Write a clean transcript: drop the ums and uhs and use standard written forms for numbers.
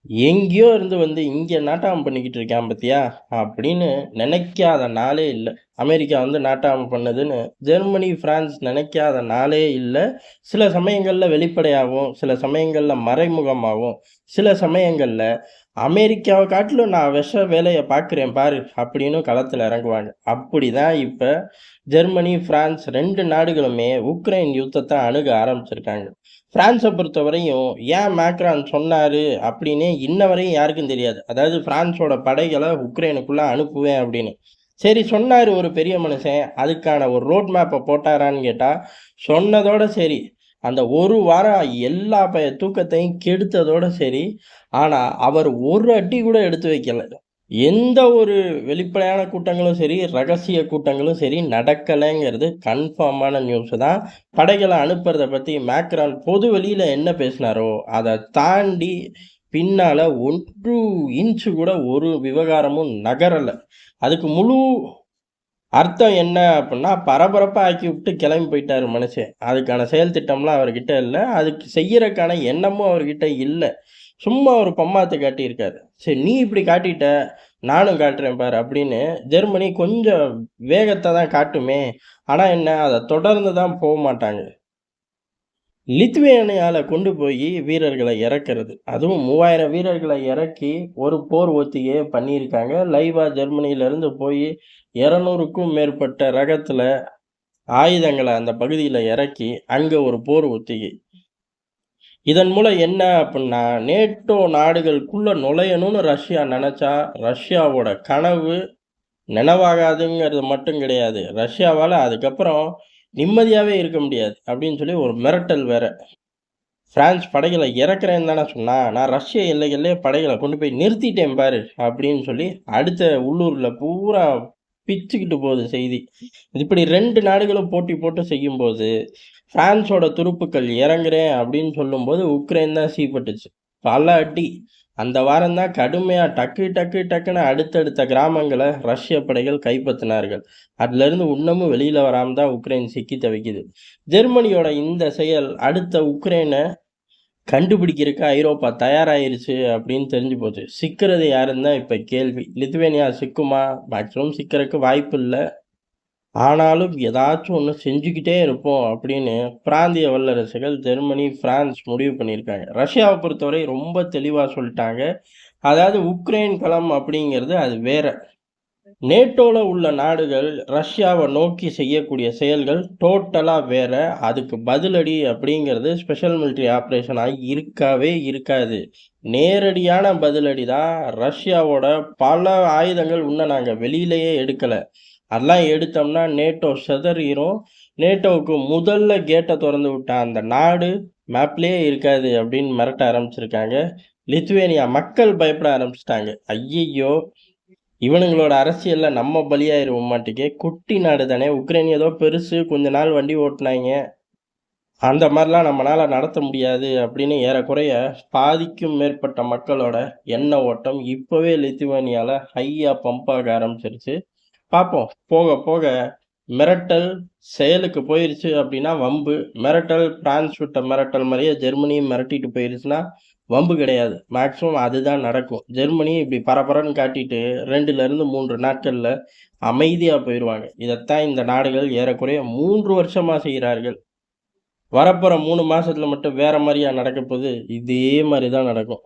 எங்கேயோ இருந்து வந்து இங்க நாட்டாம பண்ணிக்கிட்டு இருக்கான் பாத்தியா? அப்படின்னு நினைக்காத நாளே இல்ல. அமெரிக்கா வந்து நாட்டாம பண்ணுதுன்னு, ஜெர்மனி, பிரான்ஸ் நினைக்காத நாளே இல்ல. சில சமயங்கள்ல வெளிப்படையாவும், சில சமயங்கள்ல மறைமுகமாவும், சில சமயங்கள்ல அமெரிக்காவ காட்டிலும் நான் வேலைய பார்க்கிறேன் பாரு! அப்படின்னு களத்துல இறங்குவாங்க. அப்படிதான் இப்ப ஜெர்மனி, பிரான்ஸ் 2 நாடுகளுமே உக்ரைன் யுத்தத்த அணுக ஆரம்பிச்சிருக்காங்க. பிரான்ஸ பொறுத்தவரையும் ஏன் மேக்ரான் சொன்னாரு அப்படின்னே இன்ன வரையும் யாருக்கும் தெரியாது. அதாவது பிரான்ஸோட படைகள உக்ரைனுக்குள்ள அனுப்புவேன் அப்படின்னு. சரி சொன்னாரு ஒரு பெரிய மனுஷன். அதுக்கான ஒரு ரோட் மேப்ப போட்டாரான்னு கேட்டா, சொன்னதோட சரி. அந்த ஒரு வாரம் எல்லா தூக்கத்தையும் கெடுத்ததோட சரி. ஆனா, அவர் ஒரு அடி கூட எடுத்து வைக்கல. எந்த ஒரு வெளிப்படையான கூட்டங்களும் சரி, ரகசிய கூட்டங்களும் சரி நடக்கலைங்கிறது கன்ஃபார்மான நியூஸ் தான். படைகள அனுப்புறத பத்தி மேக்ரான் பொது வெளியில என்ன பேசினாரோ, அத தாண்டி பின்னால 1 இன்ச் கூட ஒரு விவகாரமும் நகரல. அதுக்கு முழு அர்த்தம் என்ன அப்புட்ன்னா, பரபரப்பா ஆக்கி விட்டு கிளம்பி போயிட்டாரு மனுஷன். அதுக்கான செயல் திட்டம்லாம் அவர்கிட்ட இல்ல. அதுக்கு செய்யறக்கான எண்ணமும் அவர்கிட்ட இல்ல. சும்மா ஒரு பம்மாத்து காட்டியிருக்காரு. சரி நீ இப்படி காட்டிட்ட, நானும் காட்டுறேன் பாரு அப்படின்னு ஜெர்மனி கொஞ்சம் வேகத்த தான் காட்டுமே. ஆனா என்ன, அத தொடர்ந்து தான் போமாட்டாங்க. லித்துவேனியால கொண்டு போயி வீரர்கள இறக்குறது. அதுவும் 3000 வீரர்கள இறக்கி, ஒரு போர் ஒத்திகைய பண்ணியிருக்காங்க. லைவா ஜெர்மனியிலருந்து போயி 200க்கும் மேற்பட்ட ரகத்துல ஆயுதங்கள அந்த பகுதியில இறக்கி, அங்க ஒரு போர் ஒத்திகை. இதன் மூலம் என்ன அப்புட்ன்னா, நேட்டோ நாடுகளுக்குள்ள நுழையணும்னு ரஷ்யா நெனச்சா, ரஷ்யாவோட கனவு நனவாகாதுங்கிறது மட்டும் கிடையாது. ரஷ்யாவால அதுக்கப்புறம் நிம்மதியாவே இருக்க முடியாது. அப்படின்னு சொல்லி ஒரு மிரட்டல் வேற. பிரான்ஸ் படைகள இறக்குறேன்னு தானே சொன்னான். நான் ரஷ்ய எல்லைகள்லயே படைகள கொண்டு போய் நிறுத்திட்டேன் பாரு! அப்படின்னு சொல்லி அடுத்த உள்ளூர்ல பூரா பிச்சுக்கிட்டு போகுது செய்தி. இப்படி 2 நாடுகளும் போட்டி போட்டு செய்யும்போது, பிரான்ஸோட துருப்புக்கள் இறங்குறேன் அப்படின்னு சொல்லும்போது, உக்ரைன் தான் சீப்பட்டுச்சு. பல அடி. அந்த வாரம் தான் கடுமையா டக்கு டக்கு டக்குன்னு அடுத்தடுத்த கிராமங்கள ரஷ்ய படைகள் கைப்பற்றினார்கள். அதிலிருந்து இன்னமும் வெளியில வராம தான் உக்ரைன் சிக்கி தவிக்குது. ஜெர்மனியோட இந்த செயல் அடுத்த உக்ரைன கண்டுபிடிக்கிறதுக்கு ஐரோப்பா தயாராயிருச்சு அப்படின்னு தெரிஞ்சு போச்சு. சிக்குறது யாருன்னு தான் இப்ப கேள்வி. லித்துவேனியா சிக்குமா? மேக்ஸிமம் சிக்கறக்கு வாய்ப்பு இல்ல. ஆனாலும் ஏதாச்சும் ஒண்ணு செஞ்சுக்கிட்டே இருப்போம் அப்படின்னு பிராந்திய வல்லரசுகள் ஜெர்மனி, பிரான்ஸ் முடிவு பண்ணியிருக்காங்க. ரஷ்யாவ பொறுத்தவரை ரொம்ப தெளிவா சொல்ட்டாங்க. அதாவது உக்ரைன் களம் அப்படிங்கிறது அது வேற. நேட்டோல உள்ள நாடுகள் ரஷ்யாவ நோக்கி செய்யக்கூடிய செயல்கள் டோட்டலா வேற. அதுக்கு பதிலடி அப்படிங்கிறது ஸ்பெஷல் மிலிட்டரி ஆப்பரேஷனா இருக்கவே இருக்காது. நேரடியான பதிலடி தான் ரஷ்யாவோட பல ஆயுதங்கள் இன்னும் நாங்க வெளியிலேயே எடுக்கல. அதெல்லாம் எடுத்தோம்னா நேட்டோ சிதறிரும். நேட்டோவுக்கு முதல்ல கேட்ட தொறந்து விட்ட அந்த நாடு மேப்லயே இருக்காது அப்படின்னு மிரட்ட ஆரம்பிச்சிருக்காங்க. லித்துவேனியா மக்கள் பயப்பட ஆரம்பிச்சுட்டாங்க. ஐய்யய்யோ! இவனுங்களோட அரசியல்ல நம்ம பலியாயிருவோமாட்டுக்கே. குட்டி நாடு தானே! உக்ரைன் ஏதோ பெருசு, கொஞ்ச நாள் வண்டி ஓட்டுனாய்ங்க. அந்த மாரிலாம் நம்மனால நடத்த முடியாது அப்படின்னு ஏறக்குறைய பாதிக்கும் மேற்பட்ட மக்களோட எண்ண ஓட்டம் இப்பவே லித்துவேனியால ஹையா பம்ப் ஆக ஆரம்பிச்சிருச்சு. பார்ப்போம். போக போக மிரட்டல் செயலுக்கு போயிருச்சு அப்படின்னா வம்பு. மிரட்டல் பிரான்ஸ் விட்ட மிரட்டல் மாரியே ஜெர்மனியும் மிரட்டிட்டு போயிருச்சுன்னா, வம்பு கிடையாது. மேக்ஸிமம் அதுதான் நடக்கும். ஜெர்மனி இப்படி பரபரன்னு காட்டிட்டு 2லிருந்து 3 நாட்கள்ல அமைதியா போயிருவாங்க. இதத்தான் இந்த நாடுகள் ஏறக்குறைய 3 வருஷமா செய்கிறார்கள். வரப்போற 3 மாசத்துல மட்டும் வேற மாரியா நடக்கப்போது? இதே மாரி தான் நடக்கும்.